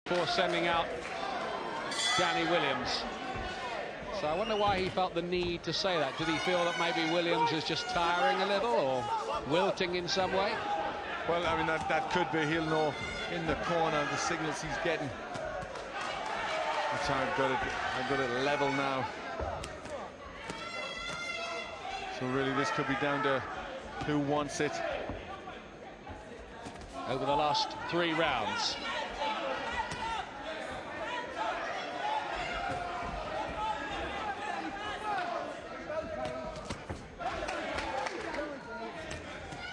before sending out Danny Williams. So I wonder why he felt the need to say that. Did he feel that maybe Williams is just tiring a little or wilting in some way? Well, I mean, that could be. He'll know in the corner the signals he's getting. That's how I've got it level now. So really this could be down to who wants it. Over the last 3 rounds.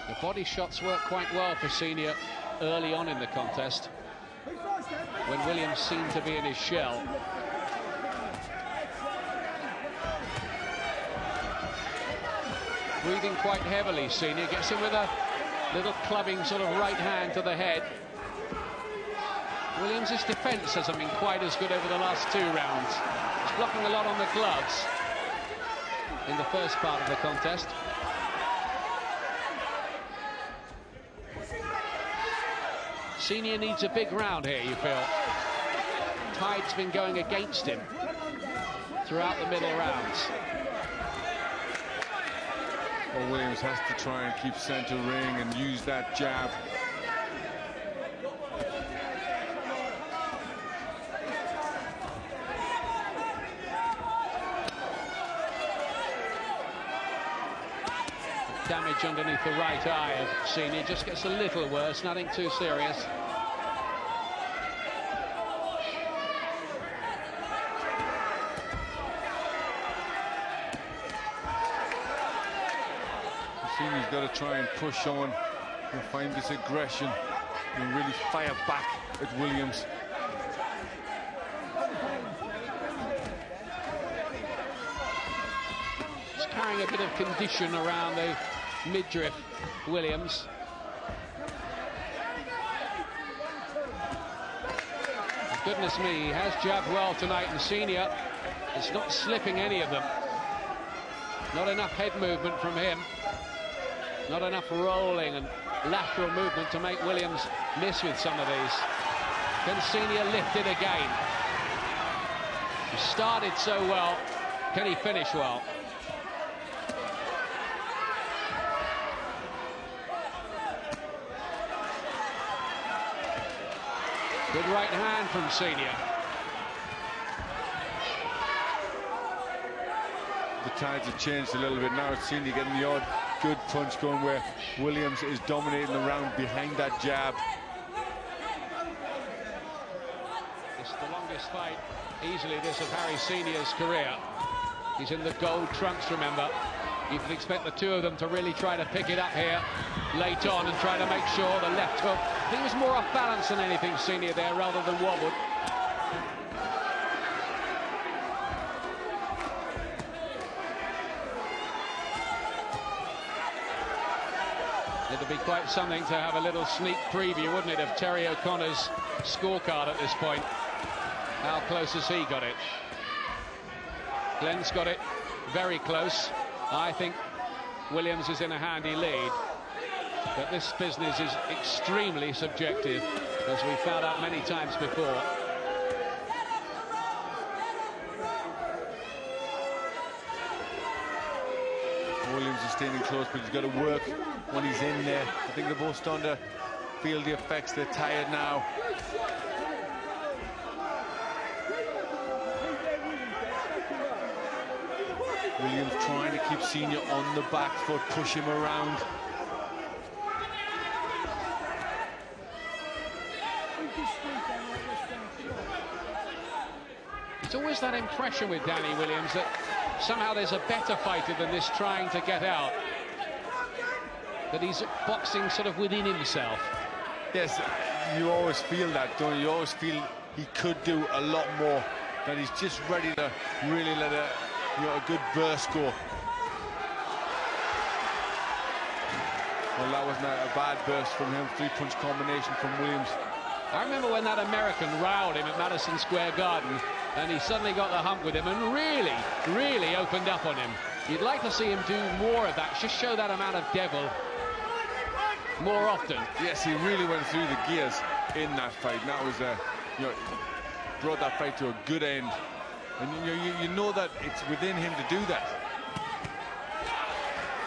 The body shots worked quite well for Senior early on in the contest, when Williams seemed to be in his shell. Breathing quite heavily, Senior gets in with a little clubbing sort of right hand to the head. Williams' defence hasn't been quite as good over the last 2 rounds. He's blocking a lot on the gloves in the first part of the contest. Senior needs a big round here, you feel. Tide's been going against him throughout the middle rounds. Well, Williams has to try and keep centre ring and use that jab. Damage underneath the right eye of Senior just gets a little worse, nothing too serious. Senior's got to try and push on and find this aggression and really fire back at Williams. He's carrying a bit of condition around the midriff, Williams. Goodness me, he has jabbed well tonight, and Senior is not slipping any of them. Not enough head movement from him. Not enough rolling and lateral movement to make Williams miss with some of these. Can Senior lift it again? He started so well. Can he finish well? Good right hand from Senior. The tides have changed a little bit now. It's Senior getting the odd good punch going where Williams is dominating the round behind that jab. It's the longest fight, easily this, of Harry Senior's career. He's in the gold trunks, remember. You can expect the two of them to really try to pick it up here late on and try to make sure the left hook. I think it was more off balance than anything, Senior, there, rather than wobbled. It'd be quite something to have a little sneak preview, wouldn't it, of Terry O'Connor's scorecard at this point. How close has he got it? Glenn's got it very close. I think Williams is in a handy lead. But this business is extremely subjective, as we found out many times before. Williams is standing close, but he's got to work when he's in there. I think they're both starting to feel the effects. They're tired now. Williams trying to keep Senior on the back foot, push him around. It's always that impression with Danny Williams that somehow there's a better fighter than this trying to get out. That he's boxing sort of within himself. Yes, you always feel that, don't you? You always feel he could do a lot more, that he's just ready to really let a good burst go. Well, that wasn't a bad burst from him. 3-punch combination from Williams. I remember when that American riled him at Madison Square Garden, and he suddenly got the hump with him and really opened up on him. You'd like to see him do more of that, just show that amount of devil more often. Yes, he really went through the gears in that fight. And that was you know, brought that fight to a good end. And you know that it's within him to do that.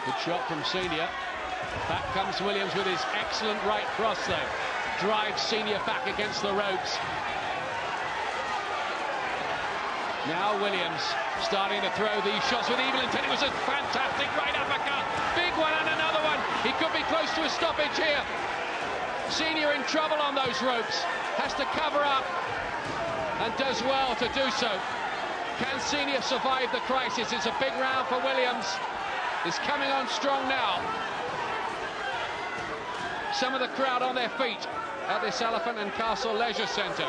Good shot from Senior. Back comes Williams with his excellent right cross though. Drives Senior back against the ropes. Now Williams starting to throw these shots with evil intent. It was a fantastic right uppercut. Big one and another one. He could be close to a stoppage here. Senior in trouble on those ropes. Has to cover up and does well to do so. Can Senior survive the crisis? It's a big round for Williams. He's coming on strong now. Some of the crowd on their feet at this Elephant and Castle Leisure Centre.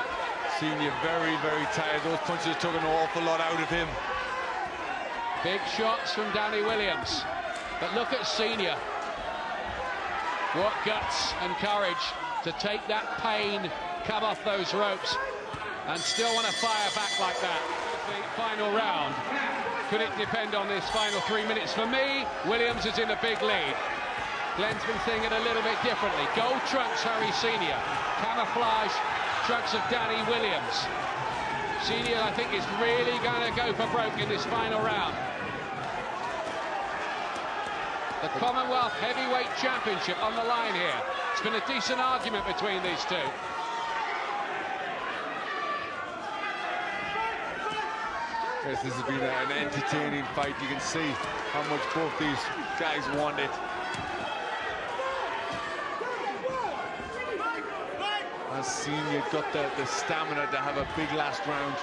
Senior very, very tired. Those punches took an awful lot out of him. Big shots from Danny Williams. But look at Senior. What guts and courage to take that pain, come off those ropes, and still want to fire back like that. The final round. Could it depend on this final 3 minutes? For me, Williams is in a big lead. Glenn's been seeing it a little bit differently. Gold trunks, Harry Senior. Camouflage trunks of Danny Williams. Senior, I think, is really going to go for broke in this final round. The Commonwealth Heavyweight Championship on the line here. It's been a decent argument between these two. Yes, this has been an entertaining fight. You can see how much both these guys want it. As Senior got the stamina to have a big last round.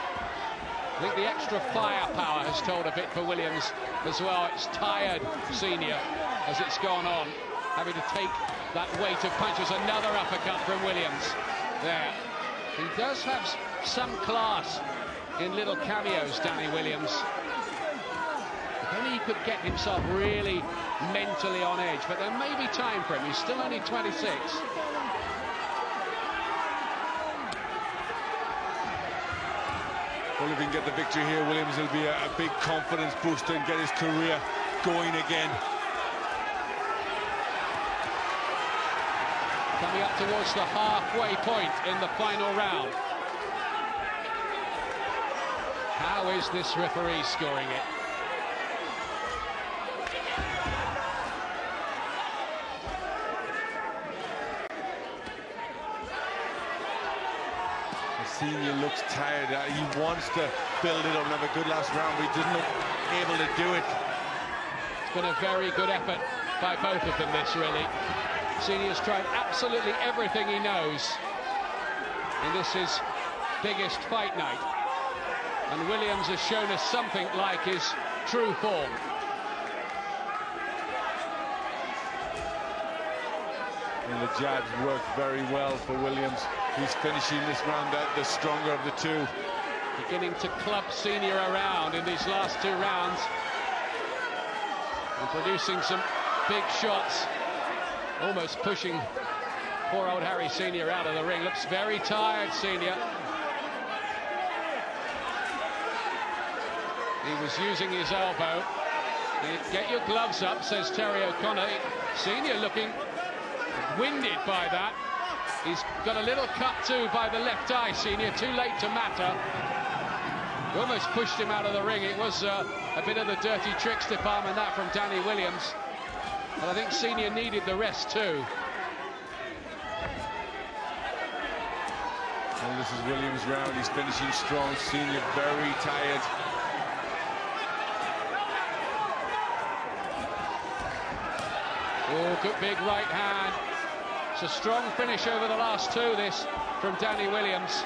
I think the extra firepower has told a bit for Williams as well. It's tired Senior as it's gone on, having to take that weight of punches. Another uppercut from Williams there. He does have some class in little cameos, Danny Williams. If only he could get himself really mentally on edge, but there may be time for him. He's still only 26. Well, if he can get the victory here, Williams will be a big confidence booster and get his career going again. Coming up towards the halfway point in the final round. How is this referee scoring it? Senior looks tired. He wants to build it up and have a good last round, but he didn't look able to do it. It's been a very good effort by both of them, this, really. Senior's tried absolutely everything he knows. And this is biggest fight night. And Williams has shown us something like his true form. And the jabs work very well for Williams. He's finishing this round the stronger of the two. Beginning to club Senior around in these last two rounds. And producing some big shots. Almost pushing poor old Harry Senior out of the ring. Looks very tired, Senior. He was using his elbow. Get your gloves up, says Terry O'Connor. Senior looking winded by that. He's got a little cut too by the left eye, Senior. Too late to matter. Almost pushed him out of the ring. It was a bit of the dirty tricks department, that from Danny Williams. But I think Senior needed the rest too. And this is Williams' round. He's finishing strong. Senior very tired. Oh, good big right hand. It's a strong finish over the last two, this, from Danny Williams.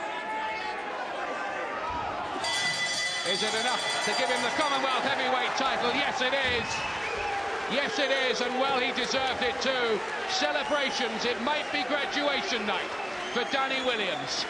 Is it enough to give him the Commonwealth Heavyweight title? Yes, it is. Yes, it is, and well, he deserved it too. Celebrations, it might be graduation night for Danny Williams.